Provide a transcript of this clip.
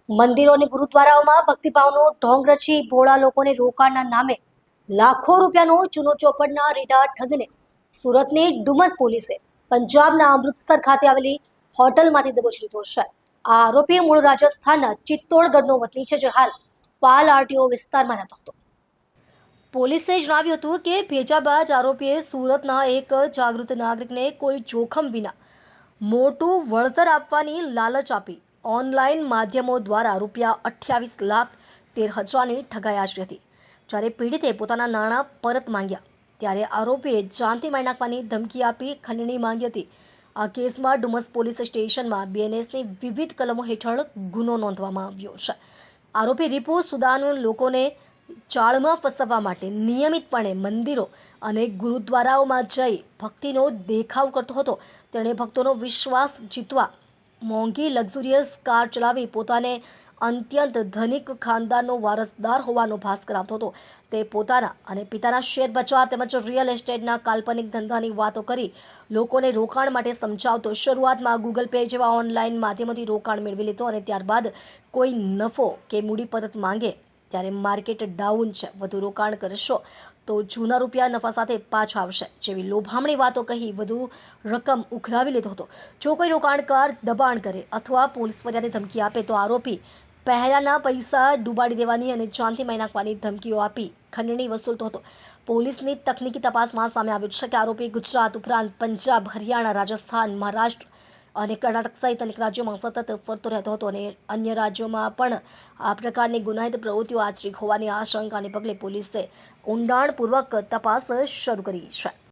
મંદિરો અને ગુરુદ્વારાઓમાં ભક્તિભાવનો ઢોંગ રચી ભોળા લોકોને રોકાણના નામે લાખો રૂપિયાનો ચૂનો ચોપડના રીઢા ઠગને સુરતની ડુમસ પોલીસે પંજાબના અમૃતસર ખાતે આવેલી હોટલમાંથી દબોચી લીધો છે. આ આરોપી મૂળ રાજસ્થાનના ચિત્તોડગઢનો વતની છે, જે હાલ પાલ આરટીઓ વિસ્તારમાં રહેતો હતો. પોલીસે જણાવ્યું હતું કે ભેજાબાજ આરોપીએ સુરતના એક જાગૃત નાગરિકને કોઈ જોખમ વિના મોટું વળતર આપવાની લાલચ આપી ઓનલાઈન માધ્યમો દ્વારા ₹28,13,000ની ઠગાઈ આચરી હતી. જ્યારે પીડિતે પોતાના નાણાં પરત માંગ્યા ત્યારે આરોપીએ જાનથી મારી નાખવાની ધમકી આપી ખંડણી માંગી હતી. આ કેસમાં ડુમસ પોલીસ સ્ટેશનમાં બીએનએસની વિવિધ કલમો હેઠળ ગુનો નોંધવામાં આવ્યો છે. આરોપી રીપુ સુદાન લોકોને જાળમાં ફસાવવા માટે નિયમિતપણે મંદિરો અને ગુરુદ્વારાઓમાં જઈ ભક્તિનો દેખાવ કરતો હતો. તેણે ભક્તોનો વિશ્વાસ જીતવા મોંઘી લક્ઝુરિયસ કાર ચલાવી પોતાને અત્યંત ધનિક ખાનદાનનો વારસદાર હોવાનો ભાસ કરાવતો હતો. તે પોતાના અને પિતાના શેર બજાર તેમજ રિયલ એસ્ટેટના કાલ્પનિક ધંધાની વાતો કરી લોકોને રોકાણ માટે સમજાવતો. શરૂઆતમાં ગૂગલ પે જેવા ઓનલાઈન માધ્યમોથી રોકાણ મેળવી લીધો અને ત્યારબાદ કોઈ નફો કે મૂડી પરત માંગે ત્યારે માર્કેટ ડાઉન છે, વધુ રોકાણ કરશો તો જૂના રૂપિયા નફા સાથે પાછા આવશે જેવી લોભામણી વાતો કહી વધુ રકમ ઉઘરાવી લીધો હતો. જો કોઈ રોકાણકાર દબાણ કરે અથવા પોલીસ ફરિયાદની ધમકી આપે તો આરોપી પહેલાના પૈસા ડૂબાડી દેવાની અને જાનથી મારી નાખવાની ધમકીઓ આપી ખંડણી વસૂલતો હતો. પોલીસની તકનીકી તપાસમાં સામે આવ્યું છે કે આરોપી ગુજરાત ઉપરાંત પંજાબ, હરિયાણા, રાજસ્થાન, મહારાષ્ટ્ર અને કર્ણાટક સહિત અનેક રાજ્યોમાં સતત ફરતો રહેતો હતો અને અન્ય રાજ્યોમાં પણ આ પ્રકારની ગુનાહિત પ્રવૃત્તિઓ આચરી હોવાની આશંકાને પગલે પોલીસે ઊંડાણપૂર્વક તપાસ શરૂ કરી છે.